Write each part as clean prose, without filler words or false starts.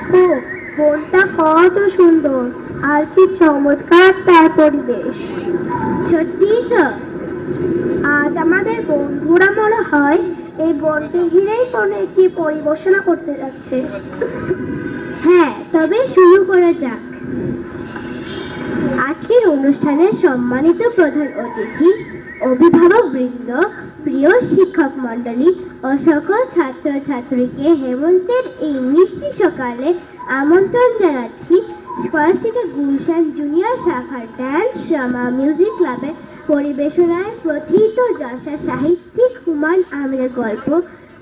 দেখো, বনটা কত সুন্দর, আর কি চমৎকার তার পরিবেশ। সত্যিই তো। আজ আমাদের বন্ধুরা মনে হয় এই বনকে ঘিরেই কোনো একটি পরিবেশনা করতে যাচ্ছে। হ্যাঁ, তবে শুরু করা যাক। আজকের অনুষ্ঠানের সম্মানিত প্রধান অতিথি, অভিভাবক বৃন্দ, প্রিয় শিক্ষক মণ্ডলী ও সকল ছাত্র ছাত্রীকে হেমন্তের এই মিষ্টি সকালে আমন্ত্রণ জানাচ্ছি স্কলাস্টিকা গুলশান জুনিয়র শাখার ড্যান্স ড্রামা মিউজিক ক্লাবের পরিবেশনায় প্রথিত যশা সাহিত্যিক হুমায়ুন আহমেদের গল্প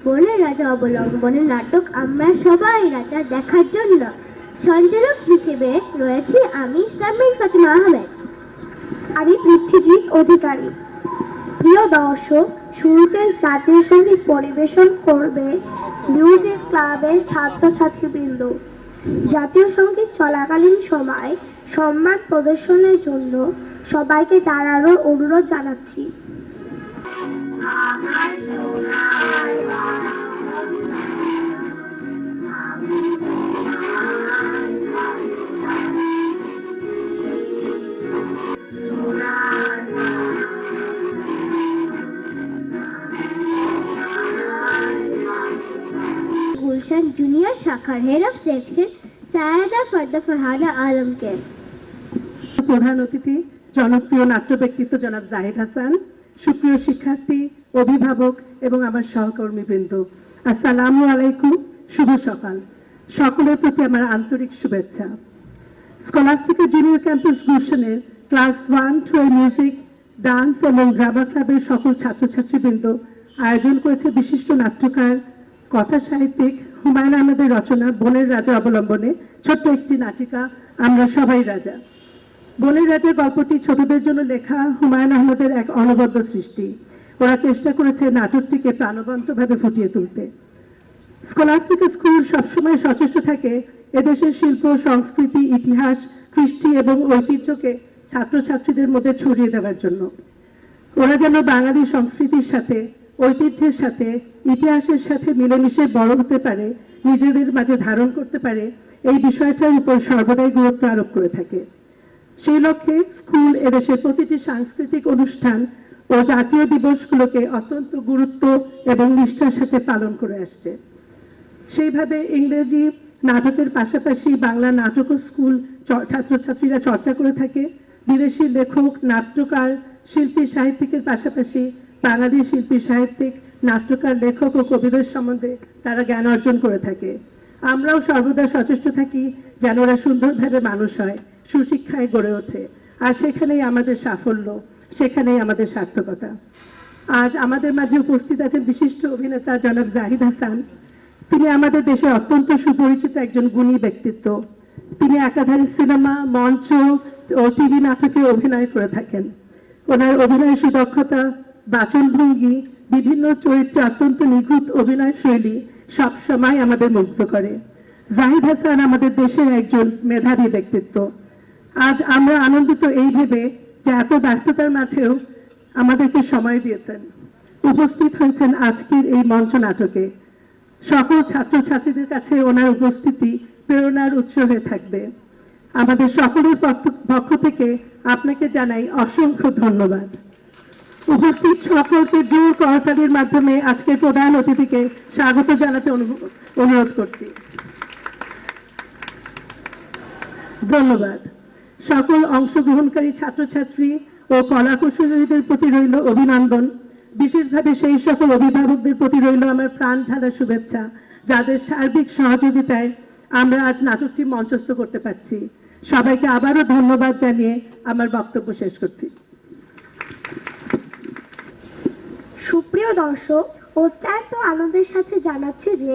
বনের রাজা অবলম্বনে নাটক আমরা সবাই রাজা দেখার জন্য। সঞ্চালক হিসেবে রয়েছি আমি সামির ফাতিমা আহমেদ। আমি পৃথ্বীজিৎ অধিকারী। প্রিয় দর্শক, শুরুতে জাতীয় সঙ্গীত পরিবেশন করবে মিউজিক ক্লাবের ছাত্রছাত্রীবৃন্দ। জাতীয় সঙ্গীত চলাকালীন সময় সম্মান প্রদর্শনের জন্য সবাইকে দাঁড়ানোর অনুরোধ জানাচ্ছি। গুলশান জুনিয়র শাখার head of section Sayeda Farda Farhana আলমকে। প্রধান অতিথি জনপ্রিয় নাট্য ব্যক্তিত্ব জনাব জাহিদ হাসান, সুপ্রিয় শিক্ষার্থী, অভিভাবক এবং আমার সহকর্মীবৃন্দ, আসসালামু আলাইকুম, শুভ সকাল। সকলের প্রতি আমার আন্তরিক শুভেচ্ছা। স্কলাস্টিকা জুনিয়র ক্যাম্পাস গুলশানের ক্লাস 1-12 মিউজিক, ডান্স এবং ড্রামা ক্লাবের সকল ছাত্রছাত্রীবৃন্দ আয়োজন করেছে বিশিষ্ট নাট্যকার, কথা সাহিত্যিক হুমায়ুন আহমেদের রচনা বনের রাজা অবলম্বনে ছোট্ট একটি নাটিকা আমরা সবাই রাজা। বনের রাজার গল্পটি ছোটদের জন্য লেখা হুমায়ুন আহমেদের এক অনবদ্য সৃষ্টি। ওরা চেষ্টা করেছে নাটকটিকে প্রাণবন্তভাবে ফুটিয়ে তুলতে। স্কলাস্টিকা স্কুল সবসময় সচেষ্ট থাকে এদেশের শিল্প, সংস্কৃতি, ইতিহাস, কৃষ্টি এবং ঐতিহ্যকে ছাত্রছাত্রীদের মধ্যে ছড়িয়ে দেওয়ার জন্য। ওরা যেন বাঙালি সংস্কৃতির সাথে, ঐতিহ্যের সাথে, ইতিহাসের সাথে মিলেমিশে বড় হতে পারে, নিজেদের মাঝে ধারণ করতে পারে, এই বিষয়টার উপর সর্বদাই গুরুত্ব আরোপ করে থাকে। সেই লক্ষ্যে স্কুল এদেশের প্রতিটি সাংস্কৃতিক অনুষ্ঠান ও জাতীয় দিবসগুলোকে অত্যন্ত গুরুত্ব এবং নিষ্ঠার সাথে পালন করে আসছে। সেইভাবে ইংরেজি নাটকের পাশাপাশি বাংলা নাটক স্কুল ছাত্রছাত্রীরা চর্চা করে থাকে। বিদেশি লেখক, নাট্যকার, শিল্পী, সাহিত্যিকের পাশাপাশি বাঙালি শিল্পী, সাহিত্যিক, নাট্যকার, লেখক ও কবিদের সম্বন্ধে তারা জ্ঞান অর্জন করে থাকে। আমরাও সর্বদা সচেষ্ট থাকি যেন ওরা সুন্দরভাবে মানুষ হয়, সুশিক্ষায় গড়ে ওঠে, আর সেখানেই আমাদের সাফল্য, সেখানেই আমাদের সার্থকতা। আজ আমাদের মাঝে উপস্থিত আছেন বিশিষ্ট অভিনেতা জনাব জাহিদ হাসান। তিনি আমাদের দেশে অত্যন্ত সুপরিচিত একজন গুণী ব্যক্তিত্ব। তিনি একাধারে সিনেমা, মঞ্চ ও টিভি নাটকে অভিনয় করে থাকেন। ওনার অভিনয় সুদক্ষতা, বাচনভঙ্গি, বিভিন্ন চরিত্রে অত্যন্ত নিখুঁত অভিনয় শৈলী সব সময় আমাদের মুগ্ধ করে। জাহিদ হাসান আমাদের দেশের একজন মেধাবী ব্যক্তিত্ব। আজ আমরা আনন্দিত এই ভেবে যে এত ব্যস্ততার মাঝেও আমাদেরকে সময় দিয়েছেন, উপস্থিত হয়েছেন আজকের এই মঞ্চ নাটকে। সকল ছাত্রছাত্রীদের কাছে ওনার উপস্থিতি প্রেরণার উৎস হয়ে থাকবে। আমাদের সকলের পক্ষ থেকে আপনাকে জানাই অসংখ্য ধন্যবাদ। উপস্থিত সকলকে জোর করতালির মাধ্যমে আজকের প্রধান অতিথিকে স্বাগত জানাতে অনুরোধ করছি। ধন্যবাদ। সকল অংশগ্রহণকারী ছাত্রছাত্রী ও কলাকুশলীদের প্রতি রইল অভিনন্দন। বিশেষভাবে সেই সকল অভিভাবকদের প্রতি রইল আমার প্রাণ ঢালা শুভেচ্ছা, যাদের সার্বিক সহযোগিতায় আমরা আজ নাটকটি মঞ্চস্থ করতে পারছি। সবাইকে আবারও ধন্যবাদ জানিয়ে আমার বক্তব্য শেষ করছি। সুপ্রিয় দর্শক, অত্যন্ত আনন্দের সাথে জানাচ্ছি যে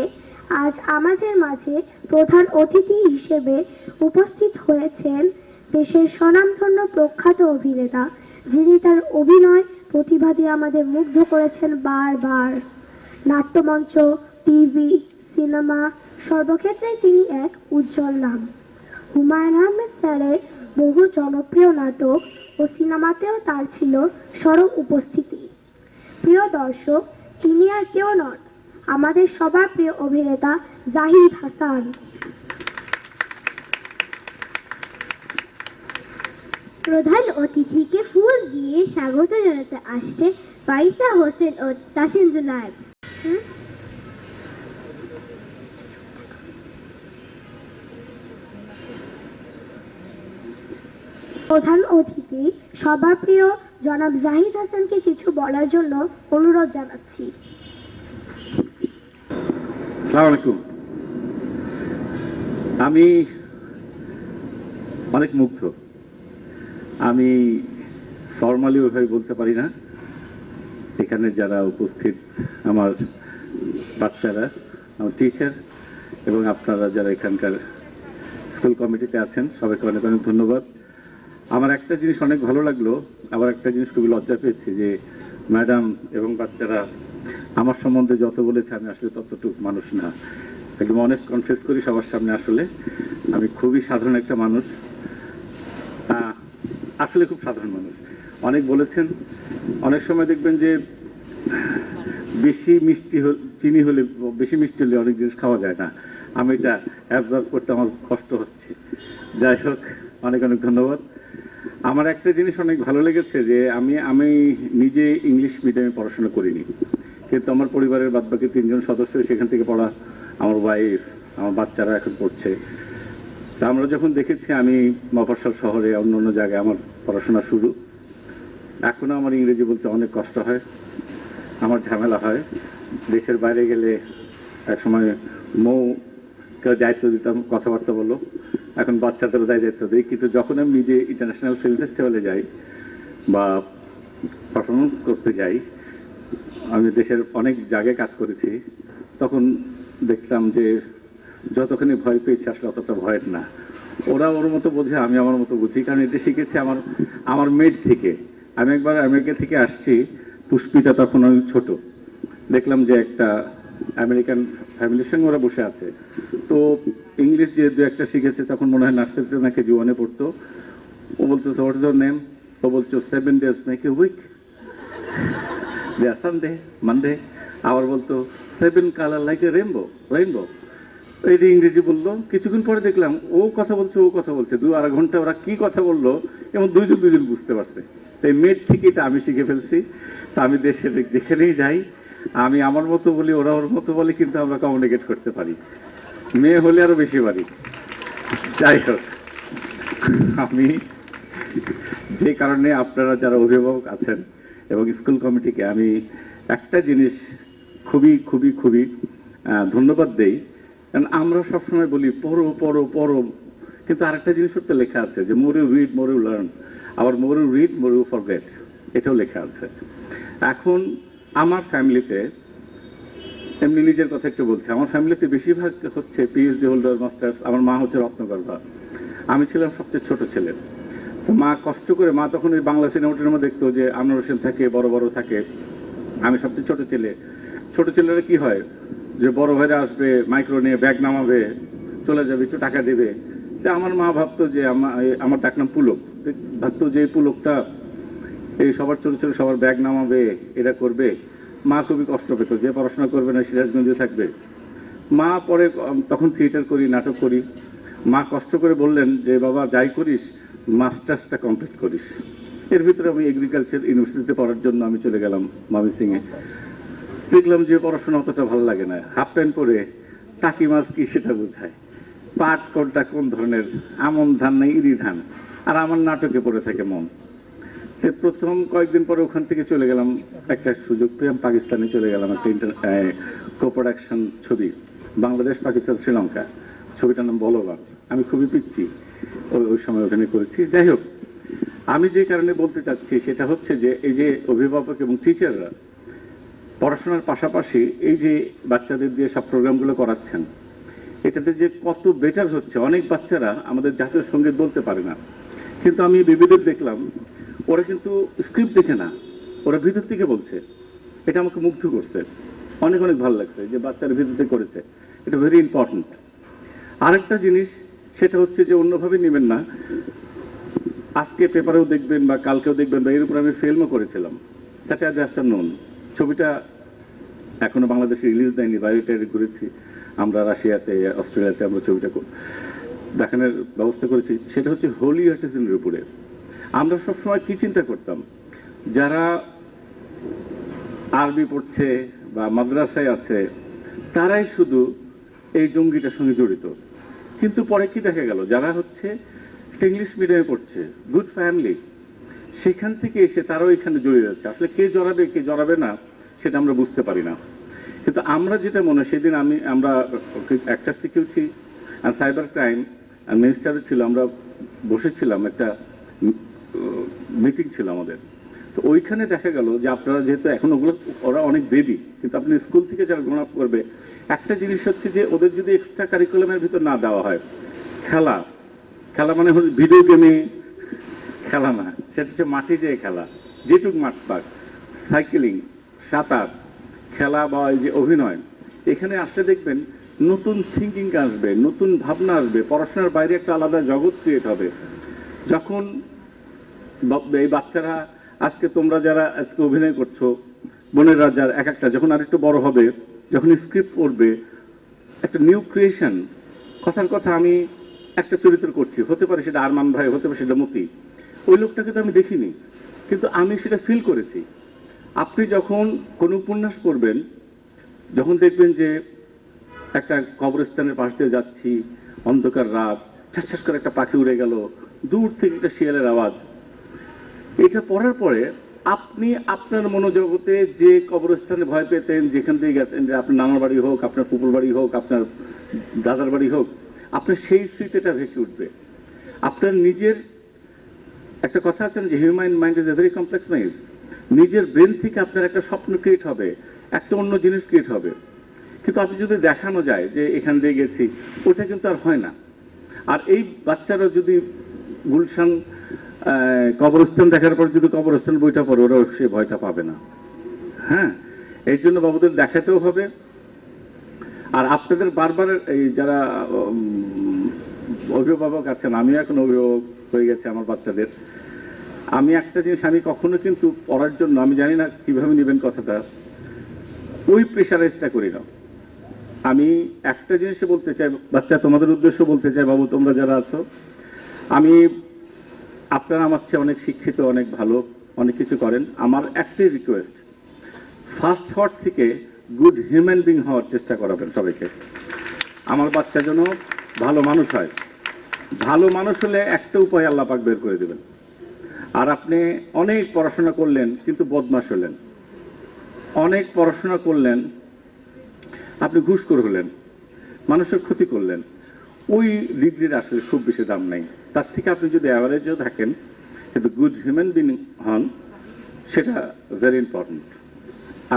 আজ আমাদের মাঝে প্রধান অতিথি হিসেবে উপস্থিত হয়েছেন দেশের স্বনামধন্য প্রখ্যাত অভিনেতা, যিনি তার অভিনয় প্রতিভা দিয়ে আমাদের মুগ্ধ করেছেন বারবার। নাট্যমঞ্চ, টিভি, সিনেমা সর্বক্ষেত্রে তিনি এক উজ্জ্বল নাম। হুমায়ুন আহমেদ স্যারের বহু জনপ্রিয় নাটক ও সিনেমাতেও তার ছিল সরব উপস্থিতি। প্রিয় দর্শক, তিনি আর কেউ নন, আমাদের সবার প্রিয় অভিনেতা জাহিদ হাসান। প্রধান অতিথিকে ফুল দিয়ে স্বাগত জানাতে আসছে ফাইসা হোসেন ও তাসিন জুনায়েদ। প্রধান অতিথি সবার প্রিয় জনাব জাহিদ হাসানকে কিছু বলার জন্য অনুরোধ জানাচ্ছি। আসসালামু আলাইকুম। আমি অনেক মুগ্ধ। আমি ফর্মালি ওইভাবে বলতে পারি না। এখানে যারা উপস্থিত আমার বাচ্চারা, আমার টিচার এবং আপনারা যারা এখানকার স্কুল কমিটিতে আছেন, সবাইকে অনেক অনেক ধন্যবাদ। আমার একটা জিনিস অনেক ভালো লাগলো, আবার একটা জিনিস খুবই লজ্জা পেয়েছি যে ম্যাডাম এবং বাচ্চারা আমার সম্বন্ধে যত বলেছে আমি আসলে ততটুকু মানুষ না। একদম অনেস্ট কনফেস করি সবার সামনে, আসলে আমি খুবই সাধারণ একটা মানুষ, আসলে খুব সাধারণ মানুষ। অনেক বলেছেন, অনেক সময় দেখবেন যে বেশি মিষ্টি চিনি হলে, বেশি মিষ্টি হলে অনেক জিনিস খাওয়া যায় না। আমি এটা অ্যাবজর্ব করতে আমার কষ্ট হচ্ছে। যাই হোক, অনেক অনেক ধন্যবাদ। আমার একটা জিনিস অনেক ভালো লেগেছে যে আমি নিজে ইংলিশ মিডিয়ামে পড়াশোনা করিনি, কিন্তু আমার পরিবারের বাদবাকি 3 জন সদস্য সেখান থেকে পড়া, আমার ওয়াইফ, আমার বাচ্চারা এখন পড়ছে। তা আমরা যখন দেখেছি, আমি মফস্বল শহরে অন্য অন্য জায়গায় আমার পড়াশোনা শুরু, এখনও আমার ইংরেজি বলতে অনেক কষ্ট হয়, আমার ঝামেলা হয়। দেশের বাইরে গেলে একসময় মৌকে দায়িত্ব দিতাম, কথাবার্তা বলো, এখন বাচ্চাদেরও দায়িত্ব দিই। কিন্তু যখন আমি নিজে ইন্টারন্যাশনাল ফিল্ম ফেস্টিভ্যালে যাই বা পারফরমেন্স করতে যাই, আমি দেশের অনেক জায়গায় কাজ করেছি, তখন দেখতাম যে যতখানি ভয় পেয়েছি আসলে অতটা ভয়ের না। ওরা ওর মতো বোঝে, আমি আমার মতো বুঝি, কারণ এটা শিখেছি আমার মেড থেকে। আমি একবার আমেরিকা থেকে আসছি, পুষ্পিতা তখন আমি ছোট, দেখলাম যে একটা আমেরিকান ফ্যামিলির সঙ্গে ওরা বসে আছে, তো ইংলিশ যে 2-1টা শিখেছে, তখন মনে হয় নার্সারিতে নাকি জীবনে পড়তো। ও বলতো হোয়াট ইজ ইওর নেম, ও বলছো 7 days make a week, Sunday Monday. আবার বলতো 7 কালার লাইক এ রেইনবো। এই যে ইংরেজি বললো, কিছুক্ষণ পরে দেখলাম ও কথা বলছে 2-2.5 ঘন্টা ওরা কি কথা বললো এবং দুজন বুঝতে পারছে। তাই মেয়ের থেকে এটা আমি শিখে ফেলছি। তা আমি দেশে যেখানেই যাই, আমি আমার মতো বলি, ওরা ওর মতো বলে, কিন্তু আমরা কমিউনিকেট করতে পারি। মেয়ে হলে আরো বেশি পারি। যাই হোক, আমি যে কারণে আপনারা যারা অভিভাবক আছেন এবং স্কুল কমিটিকে আমি একটা জিনিস খুবই খুবই খুবই ধন্যবাদ দেই। কারণ আমরা সবসময় বলি পড়ো, কিন্তু আরেকটা জিনিস তো লেখা আছে যে more you read more you learn, আবার more you read more you forget, এটাও লেখা আছে। এখন আমার ফ্যামিলিতে, এমনি নিজের কথা একটু বলছি, আমার ফ্যামিলিতে বেশিরভাগ হচ্ছে পিএইচডি হোল্ডার, মাস্টার্স। আমার মা হচ্ছে রত্নগর্ভা, আমি ছিলাম সবচেয়ে ছোট ছেলে। তো মা কষ্ট করে, মা তখন ওই বাংলা সিনেমাটির মধ্যে দেখতো যে আনোয়ার হোসেন থাকে, বড় থাকে, আমি সবচেয়ে ছোট ছেলে। ছোট ছেলেরা কি হয় যে বড় ভাইরা আসবে, মাইক্রো নিয়ে ব্যাগ নামাবে, চলে যাবে, একটু টাকা দেবে। তা আমার মা ভাবতো যে আমার ডাক নাম পুলক, ভাবতো যে এই পুলকটা এই সবার ছোট ছোট সবার ব্যাগ নামাবে, এটা করবে। মা খুবই কষ্ট পেত, যে পড়াশোনা করবে না সিরাজগঞ্জে থাকবে। মা পরে, তখন থিয়েটার করি, নাটক করি, মা কষ্ট করে বললেন যে বাবা যাই করিস মাস্টার্সটা কমপ্লিট করিস। এর ভিতরে আমি এগ্রিকালচার ইউনিভার্সিটিতে পড়ার জন্য আমি চলে গেলাম ময়মনসিংহে। দেখলাম যে পড়াশোনা অতটা ভালো লাগে না, হাফ প্যান্ট পরে টাকি মাছ কি সেটা বোঝায়, পাট কোনটা কোন ধরনের, আমন ধান না ইরি ধান, আর আমার নাটকে পড়ে থাকে মন। প্রথম কয়েকদিন পরে ওখান থেকে চলে গেলাম, একটা সুযোগ পেলাম, পাকিস্তানে চলে গেলাম, একটা কো-প্রোডাকশন ছবি, বাংলাদেশ পাকিস্তান শ্রীলঙ্কা, ছবিটার নাম বলবান। আমি খুবই পিচ্ছি ওই সময় ওখানে করেছি। যাই হোক, আমি যে কারণে বলতে চাচ্ছি সেটা হচ্ছে যে এই যে অভিভাবক এবং টিচাররা পড়াশোনার পাশাপাশি এই যে বাচ্চাদের দিয়ে সব প্রোগ্রামগুলো করাচ্ছেন, এটাতে যে কত বেটার হচ্ছে। অনেক বাচ্চারা আমাদের জাতীয় সঙ্গীত বলতে পারে না, কিন্তু আমি বিবিধের দেখলাম ওরা কিন্তু স্ক্রিপ্ট দেখে না, ওরা ভিতর থেকে বলছে। এটা আমাকে মুগ্ধ করছে, অনেক অনেক ভালো লাগছে যে বাচ্চারা ভিতর থেকে করেছে। এটা ভেরি ইম্পর্টেন্ট। আরেকটা জিনিস সেটা হচ্ছে যে অন্যভাবে নেবেন না, আজকে পেপারেও দেখবেন বা কালকেও দেখবেন, বা এর উপর আমি ফিল্মও করেছিলাম, স্যাটারডে আফটারনুন। ছবিটা এখনো বাংলাদেশে রিলিজ দেয়নি, বাইরে ঘুরেছি আমরা, রাশিয়াতে, অস্ট্রেলিয়াতে আমরা ছবিটা দেখানোর ব্যবস্থা করেছি। সেটা হচ্ছে হোলি আর্টিজানের উপরে। আমরা সবসময় কি চিন্তা করতাম, যারা আরবি পড়ছে বা মাদ্রাসায় আছে তারাই শুধু এই জঙ্গিটার সঙ্গে জড়িত। কিন্তু পরে কি দেখা গেল, যারা হচ্ছে ইংলিশ মিডিয়ামে পড়ছে, গুড ফ্যামিলি, সেখান থেকে এসে তারাও এখানে জড়িয়ে যাচ্ছে। আসলে কে জড়াবে কে জড়াবে না সেটা আমরা বুঝতে পারি না। কিন্তু আমরা যেটা মনে হয়, সেদিন আমরা একটা সিকিউরিটি আর সাইবার ক্রাইম মিনিস্টারে ছিল, আমরা বসেছিলাম, একটা মিটিং ছিল আমাদের। তো ওইখানে দেখা গেল যে আপনারা যেহেতু এখন ওরা অনেক বেবি, কিন্তু আপনি স্কুল থেকে যারা গ্রহণ আপ করবে, একটা জিনিস হচ্ছে যে ওদের যদি এক্সট্রা কারিকুলামের ভিতর না দেওয়া হয়, খেলা মানে ভিডিও গেমে খেলা না, সেটা হচ্ছে মাঠে যেয়ে খেলা, যেটুক মাঠ পাক, সাইকেলিং, সাঁতার, খেলা বা এই যে অভিনয়, এখানে আসলে দেখবেন নতুন থিঙ্কিং আসবে, নতুন ভাবনা আসবে, পড়াশোনার বাইরে একটা আলাদা জগৎ ক্রিয়েট হবে। যখন এই বাচ্চারা আজকে তোমরা যারা আজকে অভিনয় করছো, বোনের রাজার এক একটা যখন আরেকটু বড় হবে, যখন স্ক্রিপ্ট পড়বে, একটা নিউ ক্রিয়েশন, কথার কথা আমি একটা চরিত্র করছি, হতে পারে সেটা আরমান ভাই, হতে পারে সেটা মতি, ওই লোকটাকে তো আমি দেখিনি, কিন্তু আমি সেটা ফিল করেছি। আপনি যখন কোনো উপন্যাস পড়বেন, যখন দেখবেন যে একটা কবরস্থানের পাশ দিয়ে যাচ্ছি, অন্ধকার রাত, ঠাস করে একটা পাখি উড়ে গেল, দূর থেকে একটা শিয়ালের আওয়াজ, এটা পড়ার পরে আপনি আপনার মনোজগতে যে কবরস্থানে ভয় পেতেন, যেখান দিয়ে গেছেন, যে আপনার নানার বাড়ি হোক, আপনার পুকুর বাড়ি হোক, আপনার দাদার বাড়ি হোক, আপনার সেই স্মৃতিটা ভেসে উঠবে। আপনার নিজের একটা কথা আছে যে human mind is a very complex mind, নিজের ব্রেন থেকে আপনার একটা স্বপ্ন ক্রিয়েট হবে, একটা অন্য জিনিস ক্রিয়েট হবে। কিন্তু আপনি যদি দেখানো যায় যে এখান দিয়ে গেছি, ওটা কিন্তু আর হয় না। আর এই বাচ্চারা যদি গুলশান কবরস্থান দেখার পর যদি কবরস্থান বইটা পড়ে, ওরা সে ভয়টা পাবে না। হ্যাঁ, এই জন্য বাবুদের দেখাতেও হবে। আর আপনাদের বারবার এই যারা অভিভাবক আছেন, আমিও এখন অভিভাবক হয়ে গেছে আমার বাচ্চাদের, আমি একটা জিনিস, আমি কখনো কিন্তু পড়ার জন্য, আমি জানি না কিভাবে নেবেন কথাটা, ওই প্রেশারাইজটা করি না। আমি একটা জিনিস বলতে চাই, বাচ্চা তোমাদের উদ্দেশ্য বলতে চাই, বাবু তোমরা যারা আছো, আমি আপনারা আমার চেয়ে অনেক শিক্ষিত, অনেক ভালো, অনেক কিছু করেন। আমার একটাই রিকোয়েস্ট, ফার্স্ট হওয়ার থেকে গুড হিউম্যান বিং হওয়ার চেষ্টা করাবেন সবাইকে। আমার বাচ্চা যেন ভালো মানুষ হয়। ভালো মানুষ হলে একটা উপায় আল্লাহ পাক বের করে দেবেন। আর আপনি অনেক পড়াশোনা করলেন কিন্তু বদমাশ হলেন, অনেক পড়াশোনা করলেন আপনি ঘুষখোর হলেন, মানুষের ক্ষতি করলেন, ওই ডিগ্রির আসলে খুব বেশি দাম নাই। তার থেকে আপনি যদি অ্যাভারেজও থাকেন কিন্তু গুড হিউম্যান বিং হন, সেটা ভেরি ইম্পর্টেন্ট।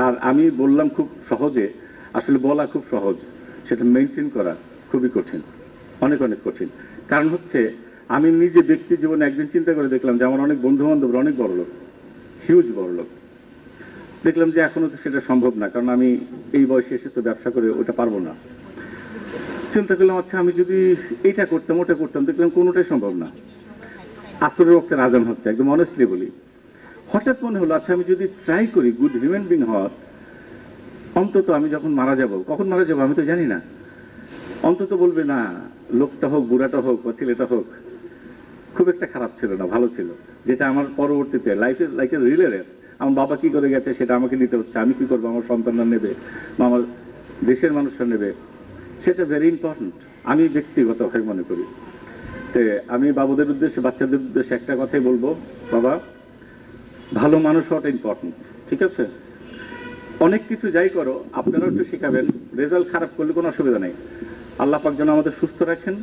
আর আমি বললাম খুব সহজে, আসলে বলা খুব সহজ, সেটা মেনটেন করা খুবই কঠিন, অনেক অনেক কঠিন। কারণ হচ্ছে আমি নিজে ব্যক্তি জীবনে একদিন চিন্তা করে দেখলাম যে আমার অনেক বন্ধু বান্ধবরা অনেক বড় লোক, হিউজ বড় লোক। দেখলাম যে এখনো তো সেটা সম্ভব না, কারণ আমি এই বয়সে এসে তো ব্যবসা করে ওটা পারবো না। চিন্তা করলাম আচ্ছা আমি যদি এইটা করতাম ওটা করতাম, দেখলাম কোনোটাই সম্ভব না। আসরের ওয়াক্তে আজান হচ্ছে, একদম অনেস্টলি বলি। হঠাৎ মনে হলো আচ্ছা আমি যদি ট্রাই করি গুড হিউম্যান বিং হওয়ার, অন্তত আমি যখন মারা যাব, কখন মারা যাবো আমি তো জানি না, অন্তত বলবে না লোকটা হোক, বুড়াটা হোক বা ছেলেটা হোক খুব একটা খারাপ ছিল না, ভালো ছিল। যেটা আমার পরবর্তীতে লাইফের লাইক এ রিলে রেস, আমার বাবা কি করে গেছে সেটা আমাকে নিতে হচ্ছে, আমি কি করবো, আমার সন্তানরা নেবে বা আমার দেশের মানুষরা নেবে, সেটা ভেরি ইম্পর্টেন্ট আমি ব্যক্তিগতভাবে মনে করি। তো আমি বাবুদের উদ্দেশ্যে, বাচ্চাদের উদ্দেশ্যে একটা কথাই বলবো, বাবা ভালো মানুষ হওয়াটা ইম্পর্টেন্ট, ঠিক আছে? অনেক কিছু যাই করো আপনারাও একটু শেখাবেন, রেজাল্ট খারাপ করলে কোনো অসুবিধা নেই, আল্লাহ পাক যেন আমাদের সুস্থ রাখেন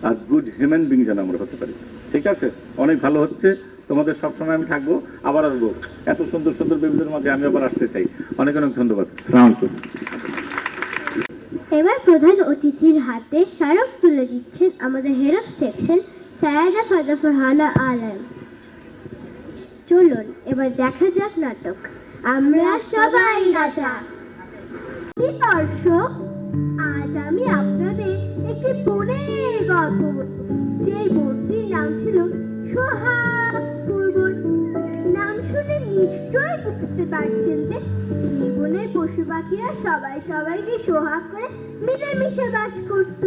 আর গুড হিউম্যান বিং যেন আমরা হতে পারি, ঠিক আছে? অনেক ভালো হচ্ছে, তোমাদের সবসময় আমি থাকবো, আবার আসবো, এত সুন্দর সুন্দর বেবিদের মাঝে আমি আবার আসতে চাই। অনেক অনেক ধন্যবাদ। আসসালামু আলাইকুম। এবার প্রধান অতিথির হাতে স্মারক তুলে দিচ্ছেন আমাদের head of section Sayeda Faza Farhana Alam. চলুন এবার দেখা যাক নাটক আমরা সবাই রাজা। দর্শক, আজ আমি আপনাদের একটি বনের গল্প বলবো, যে বনটির নাম ছিল সোহাগ পর্বত। নাম শুনে নিশ্চয়ই বুঝতে পারছেন যে এই বনের পশু পাখিরা সবাই সবাইকে সোহাগ করে মিলেমিশে বাস করত।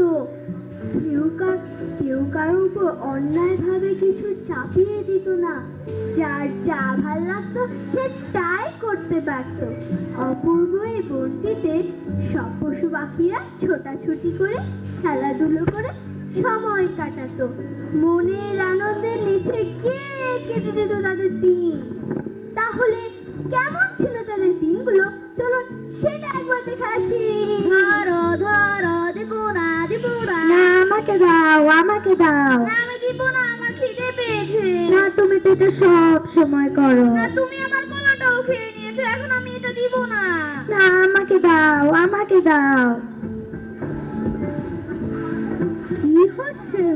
কেউ কারোর উপর অন্যায়ভাবে কিছু চাপিয়ে দিত না, যার যা ভাল লাগতো সে তাই করতে পারত। অপূর্ব এই বনটিতে সব পশু পাখিরা ছোটাছুটি করে খেলাধুলো করে সময় কাটাতো, মনের আনন্দে নিচে গিয়ে কেটে দিত তাদের দিন। তাহলে কেমন ছিল তাদের দিনগুলো, চলো সেটা একবার দেখে আসি। ধরো ধরো, দিব না দিব না। না, আমাকে দাও, আমাকে দাও। না, আমি দিব না, আমার খিদে পেয়েছে। না, তুমি তো এটা সব সময় করো। না, তুমি আমার কলাটাও খেয়ে নিয়েছো, এখন আমি এটা দিব না। না, আমাকে দাও, আমাকে দাও। কি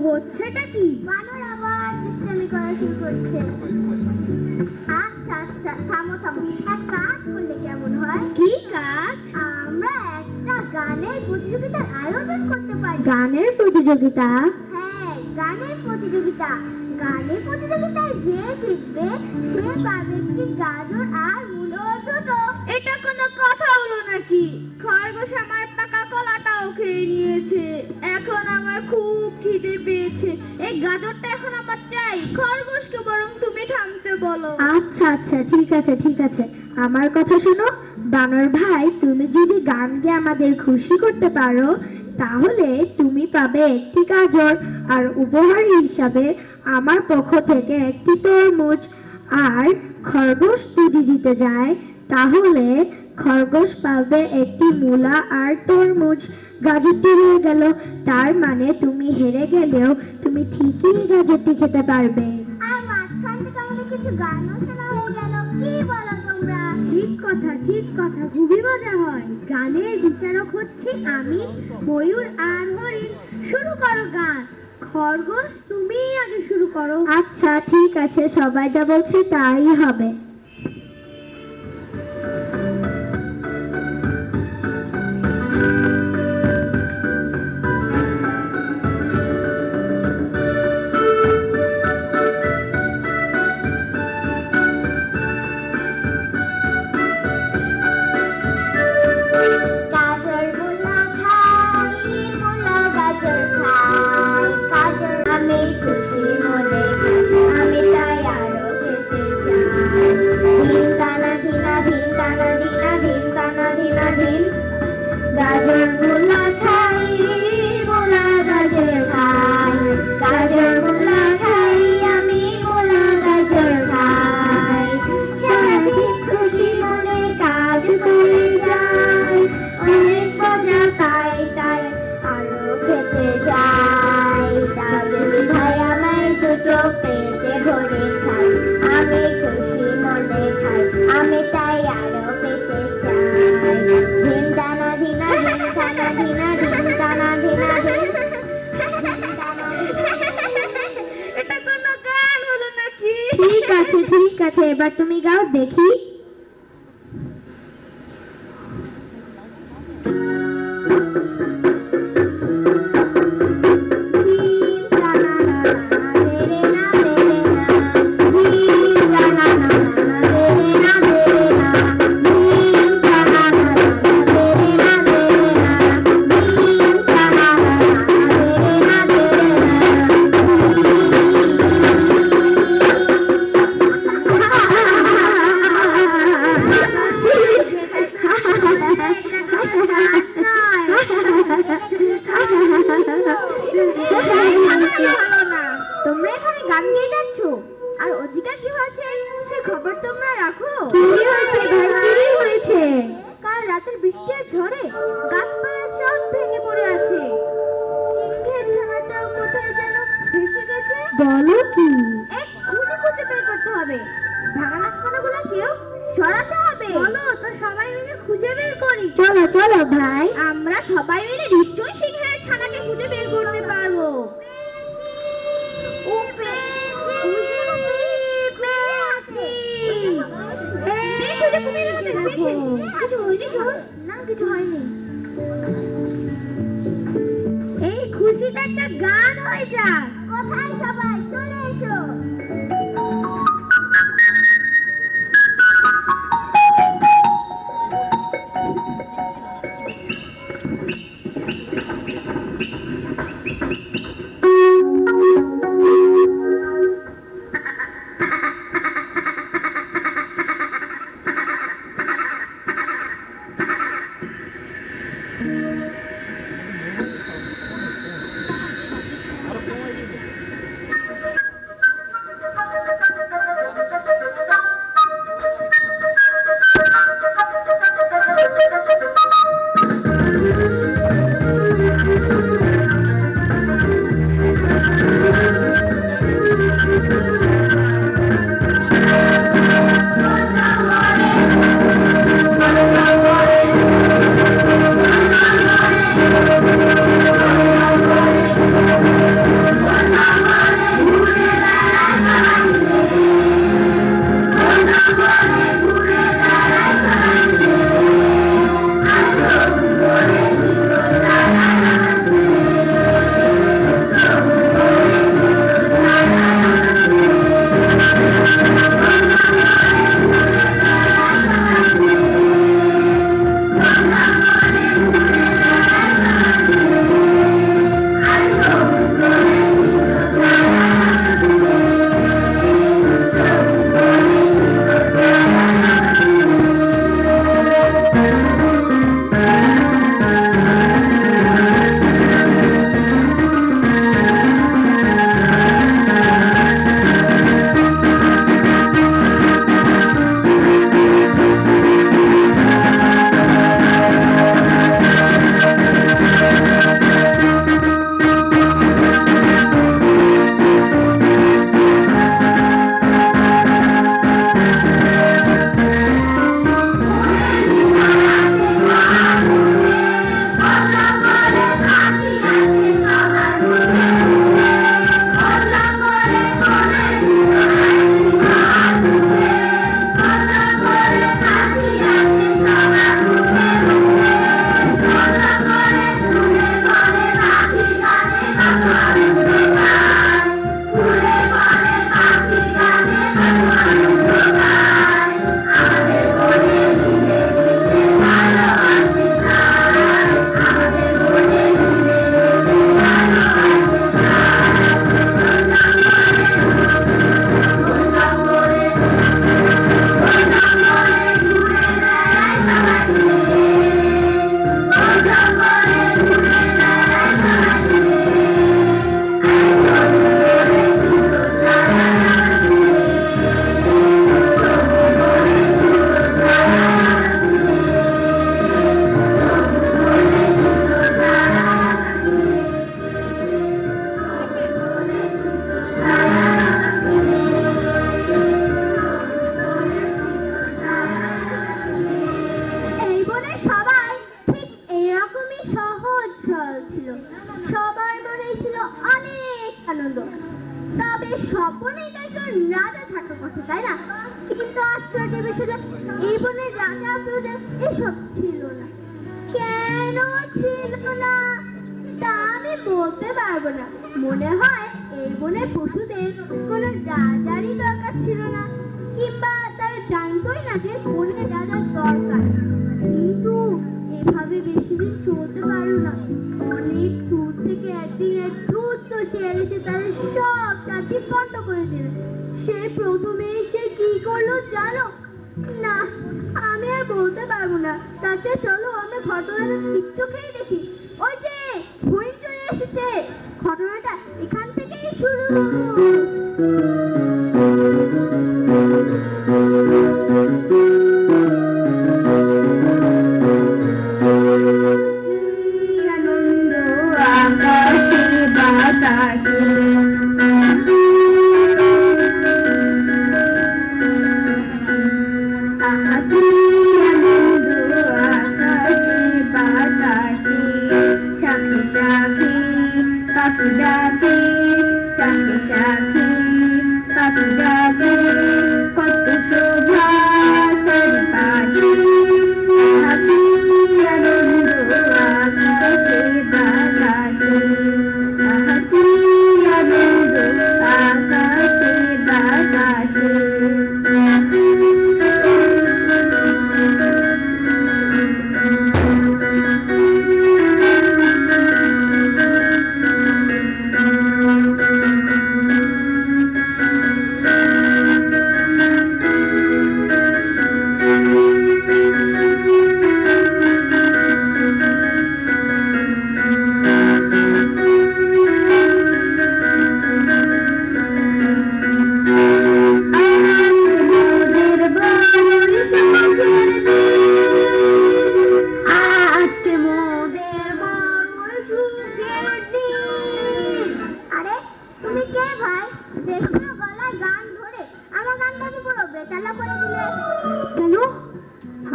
হচ্ছেটা কি? বানর আবার দুষ্টামি করা শুরু করছে। আচ্ছা আচ্ছা, থামো থামো, এক কাজ করলে কেমন হয়? কি কাজ? আমরা একটা গানের প্রতিযোগিতার আয়োজন করতে পারি। গানের প্রতিযোগিতা? হ্যাঁ, গানের প্রতিযোগিতা। গানের প্রতিযোগিতায় যে জিতবে সে পাবে একটি গাজর আর মূলো দুটো। এটা কোনো কথা হলো নাকি? খরগোশ আমার পাকা কলাটাও খেয়ে নিয়েছে, এখন আমার খুব খিদে পেয়েছে। এই গাজরটা এখন আমার চাই। খরগোশকে বরং তুমি থামতে বলো। আচ্ছা আচ্ছা, ঠিক আছে ঠিক আছে, আমার কথা শোনো। বানর ভাই, তুমি যদি গান গেয়ে আমাদের খুশি করতে পারো তাহলে তুমি পাবে একটি গাজর, আর উপহার হিসাবে আমার পক্ষ থেকে একটি তরমুজ। আর খরগোশ যদি জিতে যায় তাহলে খরগোশ পাবে একটি মূলা আর তরমুজ। গাজরটি হয়ে গেল, তার মানে তুমি হেরে গেলেও তুমি ঠিকই গাজরটি খেতে পারবে। আর মাঝখান থেকে আমাদের কিছু গানও শোনা হয়ে গেল। কি বলো তোমরা? ঠিক কথা, খুবই মজা হয়। গানের বিচারক হচ্ছে আমি, ময়ূর আর হরিণ। শুরু করো গান। খরগোশ, তুমি আগে শুরু করো। আচ্ছা ঠিক আছে, সবাই যা বলছে তাই হবে। গাজর মুলা খাই, মুলা গাজর খাই, গাজর আমি খুশি মনে খাই, আমি তাই আরো খেতে চাই। ধিন টানা ধিনা ধিন টানা ধিনা ধিন টানা ধিনা ধিন। গাজর মুলা খাই, মুলা গাজর খাই, গাজর মুলা খাই, আমি মুলা গাজর খাই। সারাদিন খুশি মনে কাজ করে যাই, অনেক মজা তাই তাই আরো খেতে যাই। দাদুর ভাই আমায় দুটো পেটে ভরে খাই, আমি খুশি মনে খাই, আমি তাই আরো খেতে চাই। ধিন টানা ধিনা ধিন টানা ধিনা ধিন টানা ধিনা ধিন। এটা কোনো গান হলো নাকি? ঠিক আছে, এবার তুমি গাও দেখি। তোমরা এখানে গান গেয়ে যাচ্ছ, আর ওদিকে কি হয়েছে সে খবর তোমরা রাখো। কি হয়েছে ভাই, কি হয়েছে? কাল রাতের বৃষ্টির ঝড়ে গাছপালা সব ভেঙে পড়ে আছে। সিংহের ছানাটাও কোথায় যেন ভেসে গেছে। বলো কি? এক্ষুনি খুঁজে বের করতে হবে। ভাঙা গাছপালাগুলো কেউ সরাতে হবে। চলো তো সবাই মিলে খুঁজে বের করি। চলো চলো ভাই। আমরা সবাই মিলে নিশ্চয়ই সিংহের ছানাকে খুঁজে বের করতে পারবো। ও পেয়েছি, পেয়েছি। পেয়েছো যে কুমিরের মধ্যে পেয়েছি। কিছু হয়নি তো? না, কিছু হয়নি। এই খুশিটা একটা গান হয়ে যাক। কোথায় সবাই চলে এসো। তাই না? কিন্তু আশ্চর্যের বিষয় যে এই বনের রাজা প্রজা এসব ছিল না। কেন ছিল না তা আমি বলতে পারবো না। মনে হয় এই বনের পশুদের কোনো রাজারই দরকার ছিল না, কিংবা তারা জানতোই না যে বনে রাজার দরকার। কিন্তু এভাবে বেশি দিন চলতে পারলো না। অনেক দূর থেকে একদিন এক দ্রুত শেয়াল এসে তাদের সব জাতি বন্ধ করে দিল। সে প্রথমে সে কি করলো জানো? না, আমি আর বলতে পারবো না। তার চেয়ে চলো আমরা ঘটনাটা ঠিক চোখেই দেখি। ওই যে হরিণ চলে এসেছে। ঘটনাটা এখান থেকেই শুরু। আনন্দ আকাশে বাতাসে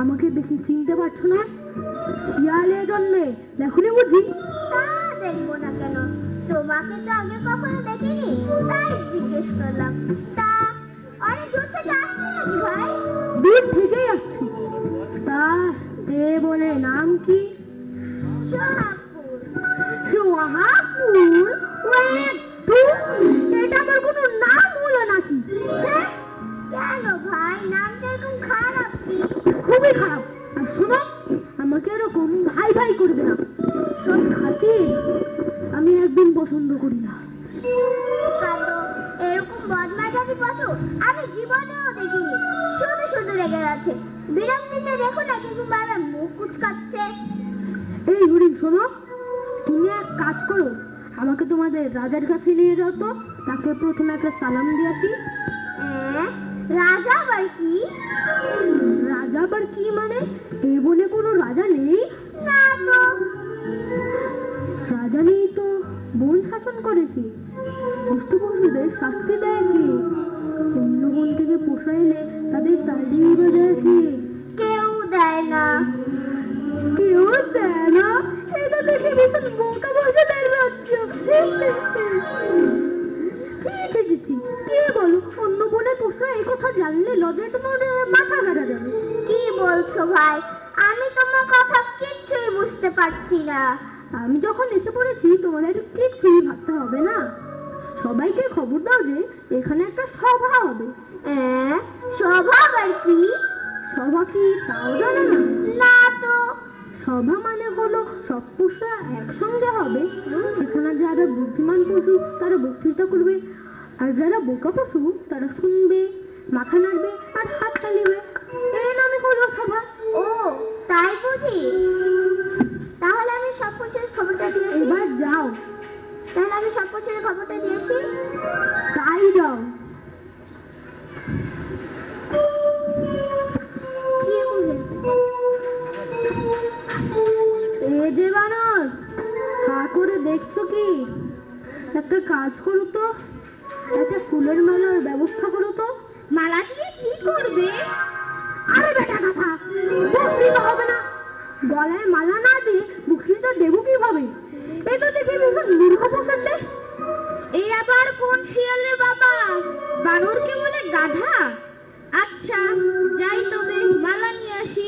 আমাকে দেখি চিনতে পারছো না? শিয়ালে জন্মে দেখুনি বুঝি? তা দেখবো না কেন, তোমাকে তো আগে কখনো দেখিনি, তাই জিজ্ঞেস করলাম। তা অনেক দূর থেকে আসছি নাকি ভাই? দূর থেকেই আসছি। তা এ বলে নাম কি? সোহাগপুর। সোহাগপুর? এটা আমার কোনো নাম হলো নাকি? কেন ভাই, নামটা এরকম খারাপ কি? খুবই খারাপ। আর শোনো, আমাকে এরকম ভাই ভাই করবে না। সব খাতির আমি একদম পছন্দ করি না। এরকম বদমাইশি পশু আমি জীবনেও দেখিনি। শুধু শুধু রেগে যাচ্ছে। বিরক্তিতে দেখো না কিন্তু বারবার মুখ কুচকাচ্ছে। এই হরিণ শোনো, তুমি এক কাজ করো, আমাকে তোমাদের রাজার কাছে নিয়ে যাও তো। তাকে প্রথমে একটা সালাম দিয়েছি। রাজা আবার কি? রাজা আবার কি মানে? এই বনে কোনো রাজা নেই? না তো। রাজা নেই তো বন শাসন করেছে। দুষ্টু পশুদের শাস্তি দেয় কে? অন্য বন থেকে পোষা এলে তাদের তাড়িয়ে দেয় কে? কেউ দেয় না। কেউ দেয় না? এটা দেখে ভীষণ বোকা পশুদের রাজ্য। কে বলো অন্য বনে পোষা এই কথা জানলে লজ্জায় তোমার মাথা ঘাটা যাবে। কি বলছো ভাই? আমি তোমার কথা কিচ্ছুই বুঝতে পারছি না। আমি যখন এসে পড়েছি তোমাদের কিচ্ছুই ভাবতে হবে না। সবাইকে খবর দাও যে এখানে একটা সভা হবে। সভা আবার কি? সভা কি তাও জানো না? না তো। সভা মানে হলো সব পশুরা একসঙ্গে হবে। সেখানে যারা বুদ্ধিমান পশু তারা বক্তৃতা করবে, আর যারা বোকা পশু তারা শুনবে, মাথা নাড়বে আর হাত তালিবে। এই নামে হলো সভা। ও তাই বুঝি? তাহলে আমি সব পশুর খবরটা দিয়ে এবার যাও। তাহলে আমি সব পশুর খবরটা দিয়েছি। তাই যাও। এ যে বানর, হা করে দেখছো কি? একটা কাজ করো তো, একটা ফুলের মালার ব্যবস্থা করো তো। মালা দিয়ে কি করবে? আরে বেটা কথা, বক্তৃতা হবে না। গলায় মালা না দিয়ে বক্তৃতা দেবো কিভাবে? এই তো দেখি ভীষণ মূর্খ পোষার দেশ। এই আবার কোন শিয়ালে বাবা? বানরকে বলে গাধা? আচ্ছা যাই, তবে মালা নিয়ে আসি।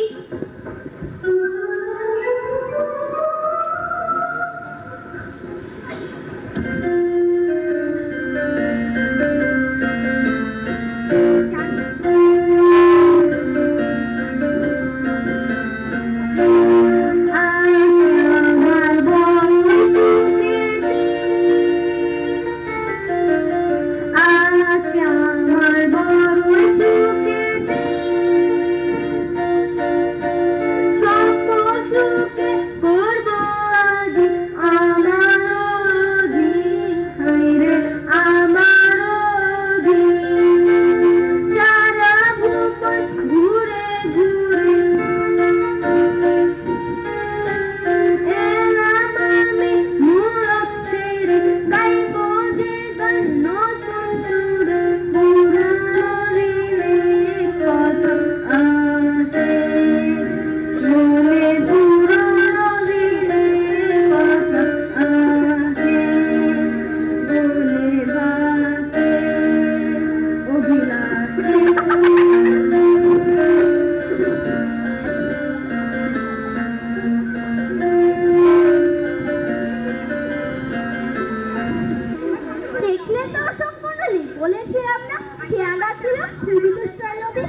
দেখলেন দর্শক মণ্ডলী, বলেছিলাম না শেয়ালটা ছিল খুবই দুষ্টালোভী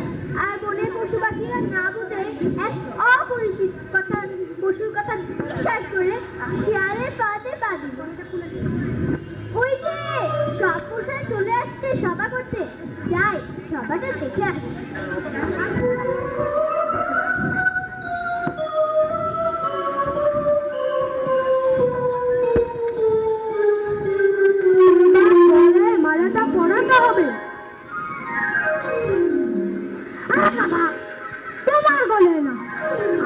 আর বনের পশু পাখিরা না বুঝে এক অপরিচিত কথা পশুর কথা বিশ্বাস করে শিয়ালের পাতে পা দিল। ওই যে সব পোষায় চলে আসছে সভা করতে, যাই সভাটা দেখে আসি। মালাটা পরাতে হবে। তোমার গলায় না,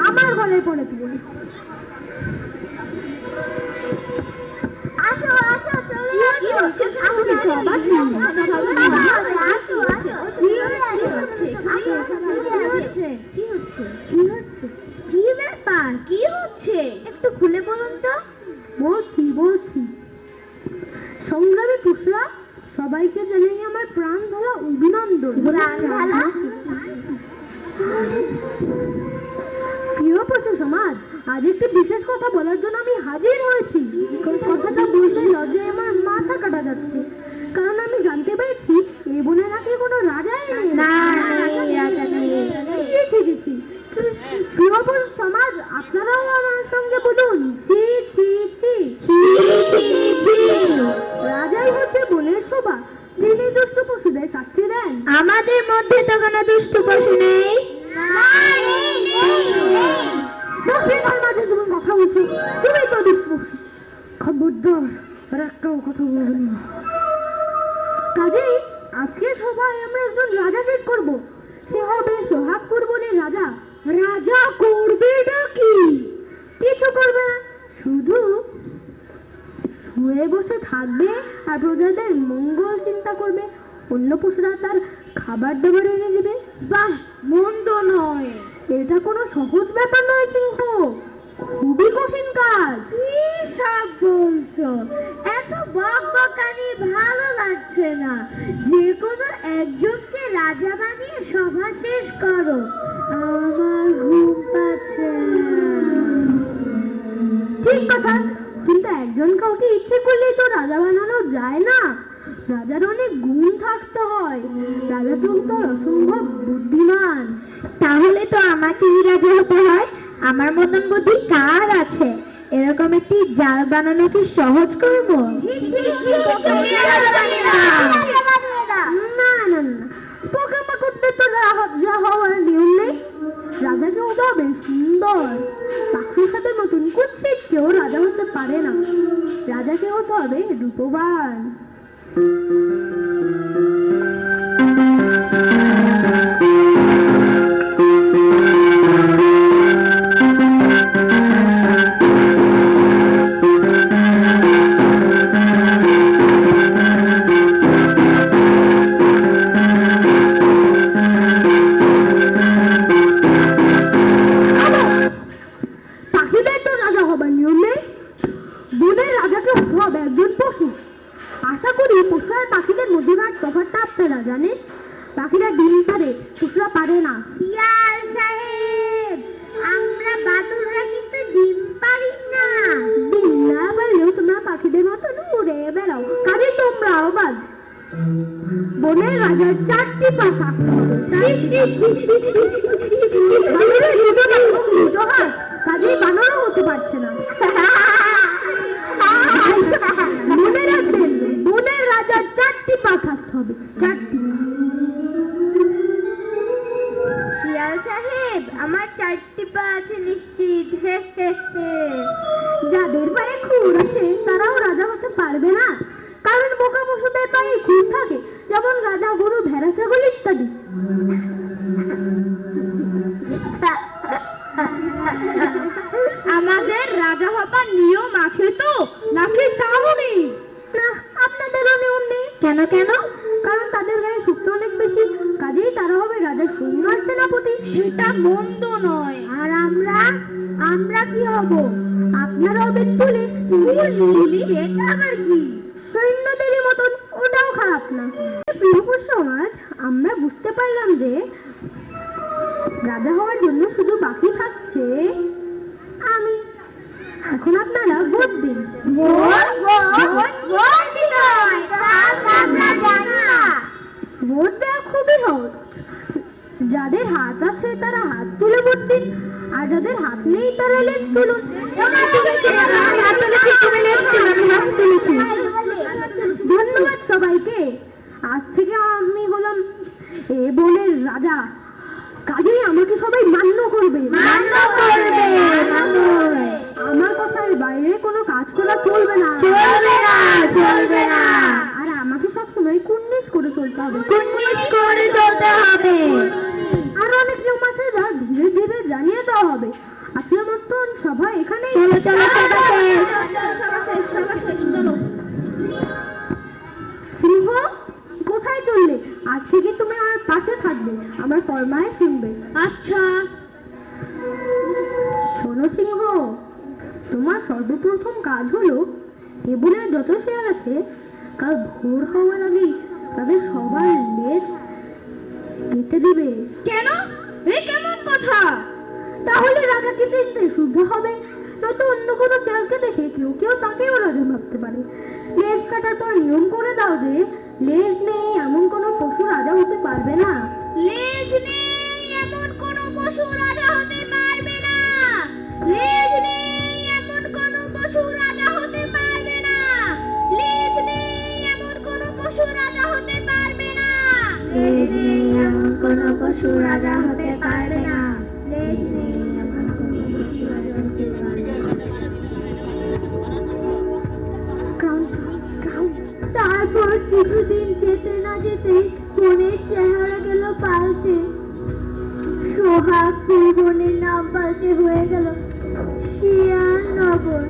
আমার গলায় পড়াতে বলি। আসো আসো, চলে আসো। কি ব্যাপার, কি হচ্ছে একটু খুলে বলুন তো। বলছি সংগ্রামী পুষরা, সবাইকে জানাই আমার প্রাণ ঢালা অভিনন্দন। প্রিয় পশু সমাজ, আজ একটি বিশেষ কথা বলার জন্য আমি হাজির হয়েছি। কথাটা বলতে লজ্জায় আমার মাথা কাটা যাচ্ছে, কারণ আমি জানতে পেরেছি এই বনে নাকি কোনো রাজাই নেই। প্রিয় পশু সমাজ, আপনারাও আমার সঙ্গে বলুন, রাজাই হচ্ছে বনের শোভা, যিনি দুষ্ট পশুদের শাস্তি দেন। আমাদের মধ্যে তো কোনো দুষ্ট পশু নেই। মাঝে তুমি কথা বলছো, তুমি তো দুষ্ট পশু। খবরদার আর একটাও কথা বলবেন না। কাজেই আজকে সবাই আমরা একজন রাজা ঠিক করবো। সে হবে সোহাগপুর বনের রাজা। রাজা করবেটা কি? কিছু করবে না, শুধু শুয়ে বসে থাকবে আর প্রজাদের মঙ্গল চিন্তা করবে। অন্য পশুরা তার খাবার দাবার এনে দেবে। বাহ, মন্দ নয়। এটা কোনো সহজ ব্যাপার নয় সিংহ, খুবই কঠিন কাজ। কি সব বলছো? এত বকবকানি ভালো লাগছে না। যে কোনো একজনকে রাজা বানিয়ে সভা শেষ করো, আমার ঘুম পাচ্ছে। ঠিক কথা, কিন্তু একজন কাউকে ইচ্ছে করলেই তো রাজা বানানো যায় না। রাজার অনেক গুণ থাকতে হয়। রাজা তো অসম্ভব বুদ্ধিমান। তাহলে তো আমাকেই রাজা হতে হয়। আমার মতন বুদ্ধি কার আছে? এরকম একটি জাল বানানো কি সহজ কর্ম? না, পোকামাকড়দের তো রাজা হওয়ার নিয়ম নেই। রাজাকে হতে হবে সুন্দর। পাখির সাথে নতুন কুৎসিত কেউ রাজা হতে পারে না। রাজাকে হতে হবে রূপবান। বনের রাজাকে হতে হবে একজন পশু। আশা করি পশু আর পাখিদের চারটি পা থাকতে হবে। কাজেই বানরও হতে পারছে না। মনে রাখবেন, বনের রাজার চারটি পা থাকতে হবে, চারটি। শিয়াল সাহেব, আমার চারটি পা আছে নিশ্চিত। যাদের পায়ে খুর আছে তারাও রাজা হতে পারবে না, কারণ বোকা পশুদের পায়ে খুর থাকে, যেমন গাধা, গরু, ভেড়া, ছাগল ইত্যাদি। আমাদের রাজা হবার নিয়ম আছে তো, নাকি তাও নেই? না, আপনাদেরও নিয়ম নেই। কেন কেন? কারণ তাদের গায়ে শক্তি অনেক বেশি, কাজেই তারা হবে রাজার সৈন্য আর সেনাপতি। সেটা মন্দ নয়। আর আমরা কি হব? আপনারা হবেন পুলিশ। পুলিশ? এটা আবার কি? সৈন্যদেরই মতন, ওটাও খারাপ না। প্রিয় সমাজ, আমরা বুঝতে পারলাম যে রাজা হওয়ার জন্য শুধু বাকি থাকছে আমি। এখন আপনারা ভোট দিন। ভোট দেওয়া খুবই সহজ। যাদের হাত আছে তারা হাত তুলে ভোট দিন, আর যাদের হাত নেই তারা লেজ তুলুন। ধন্যবাদ সবাইকে। আজ থেকে আমি হলাম এ বনের রাজা, কাজেই আমাকে সবাই মান্য করবে। আমার কথার বাইরে কোনো কাজ করা চলবে না। আর আমাকে সবসময় কুন্নিশ করে চলতে হবে। আর অনেক নিয়ম আছে যা ধীরে ধীরে জানিয়ে দেওয়া হবে। আজকের মতন সভা এখানে। সিংহ, কোথায় চললে? আজ থেকে তুমি আমার পাশে থাকবে, আমার ফরমায়েশ শুনবে। আচ্ছা। শোনো সিংহ, তোমার সর্বপ্রথম কাজ হলো টেবিলের যত শেয়ার আছে কাল ভোর হওয়ার আগেই তাদের সবার লেজ কেটে দিবে। কেন? এ কেমন কথা? তাহলে রাজাকে চিনতে শুদ্ধ হবে, নয়তো অন্য কোনো শেয়ালকে দেখে কেউ কেউ তাকেও রাজা ভাবতে পারে। লেজ কাটার পর নিয়ম করে দাও যে লেজ নেই এমন কোনো পশু রাজা হতে পারবে না। লেজ নেই এমন কোনো পশু রাজা হতে পারবে না। লেজ নেই এমন কোনো পশু রাজা হতে পারবে না। লেজ নেই এমন কোনো পশু রাজা হতে পারবে না। লেজ নেই এমন কোনো পশু রাজা হতে পারবে না। লেজ নেই এমন কোনো পশু রাজা হতে পারবে না। তারপর কিছুদিন যেতে না যেতে বনের চেহারা গেল পাল্টে। সোহাগপুর বনের নাম পাল্টে হয়ে গেল শিয়ালনগর।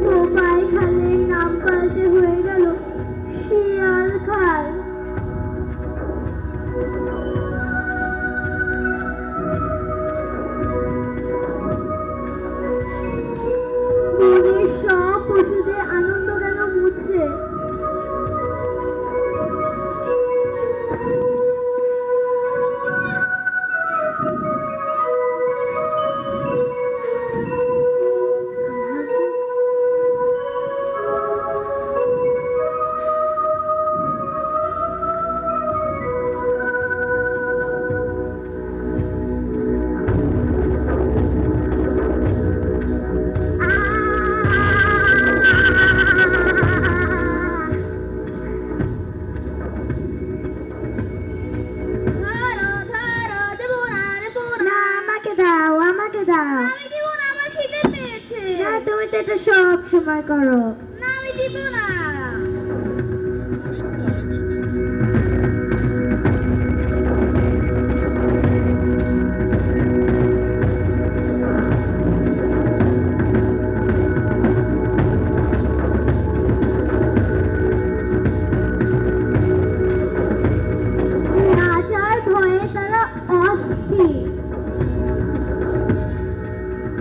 বোপাই খালের নাম পাল্টে হয়ে গেল শিয়াল খাল। বনের সব পশুদের আনন্দ গেল মুছে। তুমি তো এটা সব সময় করো। না, আমি দিব না। রাজার ভয়ে তারা অস্থির।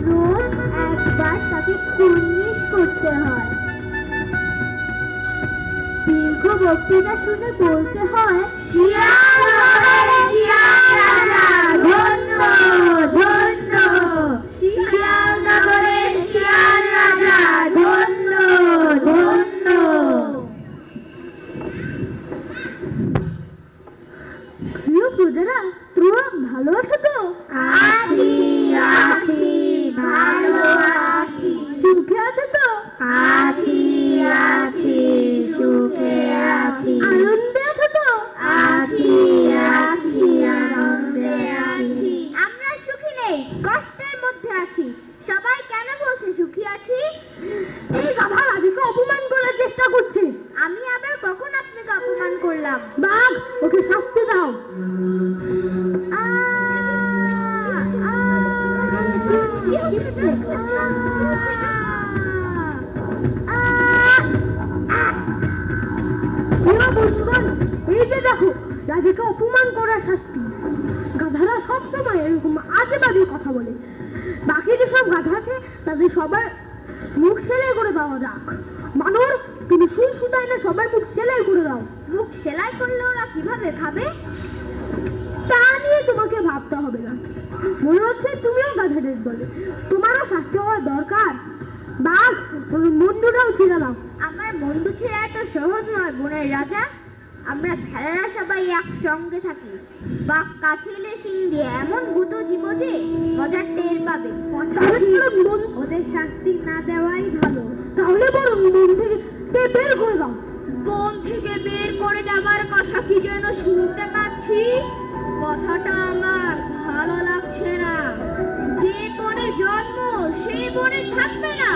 রোজ একবার তাকে কুর্নিশ করতে হয়। দীর্ঘ বক্তৃতা শুনে বলতে হয়, এই যে দেখো রাজাকে অপমান করার শাস্তি। গাধারা সবসময় এরকম আজে বাজে কথা বলে। বাকি যে সব গাধা আছে তাদের সবার মুখ সেলাই করে দেওয়া যাক। মানুষ তুমি সুই সুতায় না সবার মুখ সেলাই করে দাও। মুখ সেলাই করলে ওরা কিভাবে খাবে? তা নিয়ে তোমাকে ভাবতে হবে না। মনে হচ্ছে তুমিও গাধাদের বলে, তোমারও শাস্তি হওয়া দরকার। বাঘ মুন্ডুটাও ছিল না। আমার বন্ধু ছেড়ে এত সহজ নয় বনের রাজা। আমরা ভেড়ারা সবাই একসঙ্গে থাকি। বাঘ কাছে এলে শিং দিয়ে এমন গুঁতো দিব যে মজার টের পাবে। ওদের শাস্তি না দেওয়াই ভালো। তাহলে বরং মন থেকে বের করে দাও। বন থেকে বের করে দেওয়ার কথা কি যেন শুনতে পাচ্ছি। কথাটা আমার ভালো লাগছে না। যে বনে জন্ম সেই বনে থাকবে না,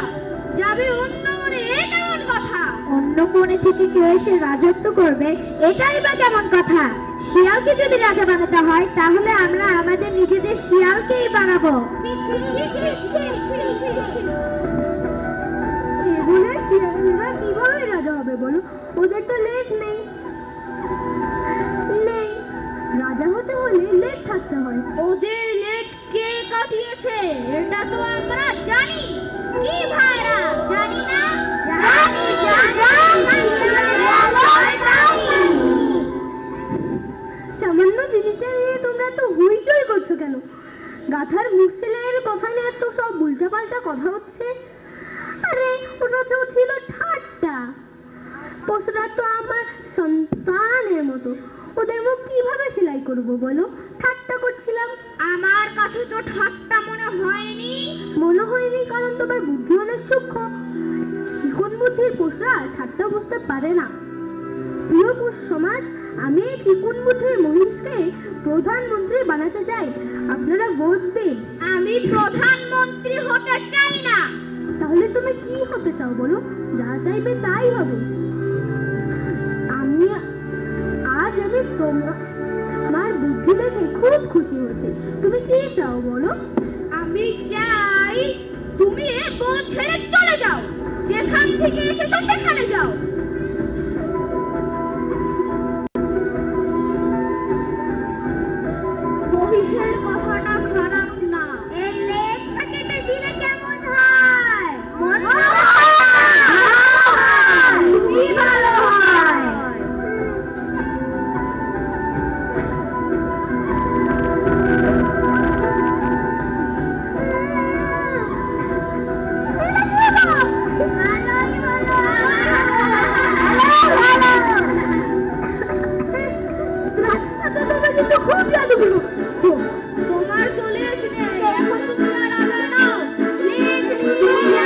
যাবে অন্য বনে। এ কেমন কথা? অন্য বনে থেকে কেউ এসে রাজত্ব করবে, এটাই বা কেমন কথা? শিয়ালকে যদি রাজা বানাতে হয় তাহলে আমরা আমাদের নিজেদের শিয়ালকেই বানাবো। এগুলো শিয়ালরা কিভাবে রাজা হবে বলো? ওদের তো লেজ নেই। রাজা হতে হলে লেজ থাকতে হয়। ওদের লেজ কে কাটিয়েছে এটা তো আমরা জানি। কি ভাইরা জানি না? সামান্য জিনিসটা নিয়ে তোমরা তো হইচই করছো কেন? গাধার মুখ সেলাইয়ের কথা নিয়ে তো সব উল্টাপাল্টা কথা হচ্ছে। আরে ওটা তো ছিল ঠাট্টা। পশুরা তো আমার সন্তানের মতো, ওদের মুখ কিভাবে সেলাই করবো বলো? ঠাট্টা করছিলাম। আমার কাছে তো ঠাট্টা মনে হয়নি। মনে হয়নি কারণ তোমার বুদ্ধি অনেক সূক্ষ্ম। চিকন বুদ্ধির পশুরা ঠাট্টা বুঝতে পারে না। প্রিয় পশু সমাজ, আমি এই চিকন বুদ্ধির মহিষকে প্রধানমন্ত্রী বানাতে চাই। আপনারা ভোট দিন। আমি প্রধানমন্ত্রী হতে চাই না। তাহলে তুমি কি হতে চাও বলো? যা চাইবে তাই হবে। আমি তোমার বুদ্ধি দেখে খুব খুশি হয়েছে। তুমি কি চাও বলো? আমি চাই তুমি এ বন ছেড়ে চলে যাও। যেখান থেকে এসেছো সেখানে যাও। মহিষের কথাটা খারাপ না। এই লেজটা কেটে দিলে কেমন হয়? খুবই ভালো হয়। তোমার চলে এসেছে। এখন তুমি আর রাজা নাও। লেজ নিয়ে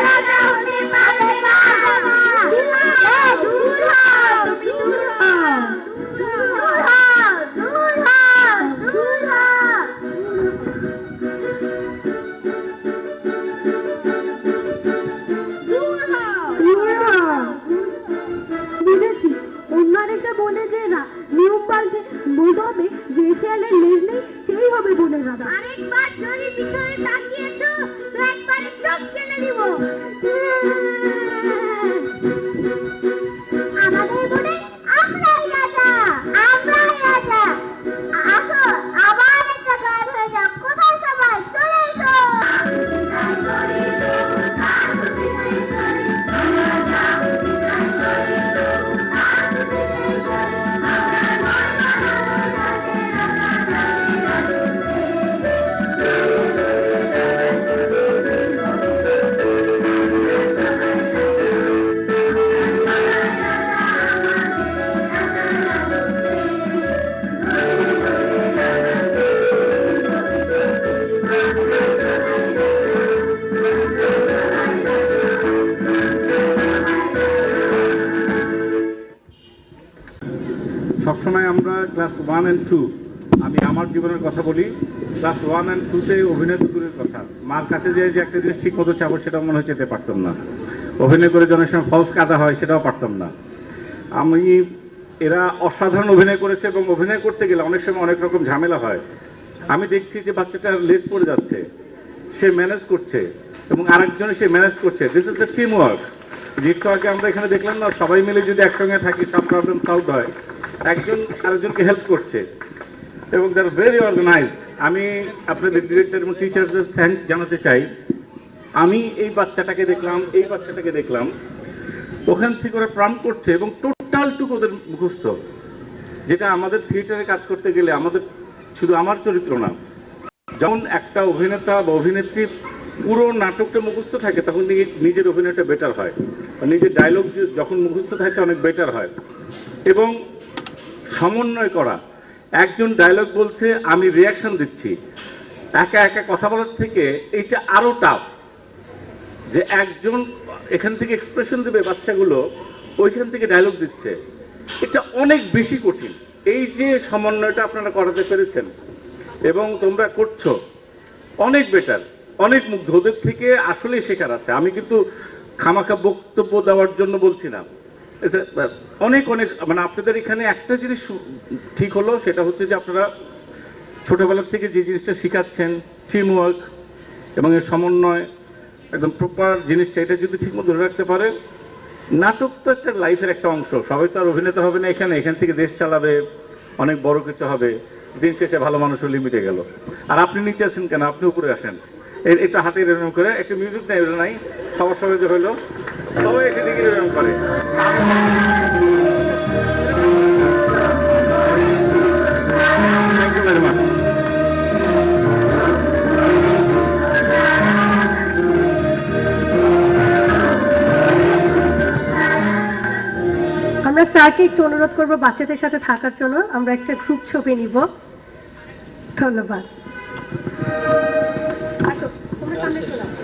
রাজা হতে পারে না। দূর হও, দূর হও, দূর হও, দূর হও, দূর হও। বুঝেছি। অন্য আরেকটা বনে যে নিয়ম পাল্টে বলতে হবে যে শিয়ালের লেজ নেই সেই হবে বনের রাজা। আরেকবার যদি পিছনে তাকিয়েছো তো একবারে চোখ চেলে দিব। আমাদের বনে আমরাই রাজা, আমরাই রাজা। আসো আবার একটা গান হয়ে যাক। কোথায় সবাই চলে এসো। সবসময় আমরা ক্লাস 1 and 2, আমি আমার জীবনের কথা বলি, ক্লাস 1 and 2-তে অভিনয় তো দূরের কথা, মার কাছে যে একটা জিনিস ঠিক মতো চাবো সেটাও মনে হয় যেতে পারতাম না। অভিনয় করে যে অনেক সময় ফলস কাঁদা হয় সেটাও পারতাম না। এরা অসাধারণ অভিনয় করেছে এবং অভিনয় করতে গেলে অনেক সময় অনেক রকম ঝামেলা হয়। আমি দেখছি যে বাচ্চাটার লেট পড়ে যাচ্ছে, সে ম্যানেজ করছে এবং আরেকজনে সে ম্যানেজ করছে। This is the team work. একটু আগে আমরা এখানে দেখলাম না, সবাই মিলে যদি একসঙ্গে থাকি সব প্রবলেম সলভ হয়। একজন আরেকজনকে হেল্প করছে এবং দে আর ভেরি অর্গানাইজড। আমি আপনাদের ডিরেক্টর এবং টিচারদের থ্যাঙ্ক জানাতে চাই। আমি এই বাচ্চাটাকে দেখলাম, এই বাচ্চাটাকে দেখলাম, ওখান থেকে ওরা প্রাণ করছে এবং টোটালটুকু ওদের মুখস্থ, যেটা আমাদের থিয়েটারে কাজ করতে গেলে আমাদের শুধু আমার চরিত্র না, যেমন একটা অভিনেতা বা অভিনেত্রী পুরো নাটকটা মুখস্থ থাকে তখন নিজের অভিনয়টা বেটার হয়, নিজের ডায়লগ যখন মুখস্থ থাকে অনেক বেটার হয়। এবং সমন্বয় করা, একজন ডায়লগ বলছে আমি রিয়াকশন দিচ্ছি, একা একা কথা বলার থেকে এইটা আরো টাফ, যে একজন এখান থেকে এক্সপ্রেশন দেবে, বাচ্চাগুলো ওইখান থেকে ডায়লগ দিচ্ছে, এটা অনেক বেশি কঠিন। এই যে সমন্বয়টা আপনারা করাতে পেরেছেন এবং তোমরা করছো, অনেক বেটার, অনেক মুগ্ধ। ওদের থেকে আসলেই শেখার আছে। আমি কিন্তু খামাখা বক্তব্য দেওয়ার জন্য বলছি না, অনেক অনেক মানে আপনাদের এখানে একটা জিনিস ঠিক হলো, সেটা হচ্ছে যে আপনারা ছোটবেলার থেকে যে জিনিসটা শিখাচ্ছেন, টিম ওয়ার্ক এবং এর সমন্বয়, একদম প্রপার জিনিসটা, এটা যদি ঠিকমতো ধরে রাখতে পারে, নাটক তো একটা লাইফের একটা অংশ। সবাই তো আর অভিনেতা হবে না এখান থেকে দেশ চালাবে, অনেক বড় কিছু হবে, দিন শেষে ভালো মানুষও লিমিটে গেল। আর আপনি নিচে আছেন কেন, আপনি উপরে আসেন। এটা হাতে এরকম করে একটা মিউজিক নাই, ওটা নাই, সবার সবাই যে হইলো, সবাই এসে দিকে এরকম করে। Thank you very much. আমরা স্যারকে একটু অনুরোধ করবো বাচ্চাদের সাথে থাকার জন্য। আমরা একটা গ্রুপ ছবি নিব। ধন্যবাদ। আসো, তোমরা সামনে চলে আসো।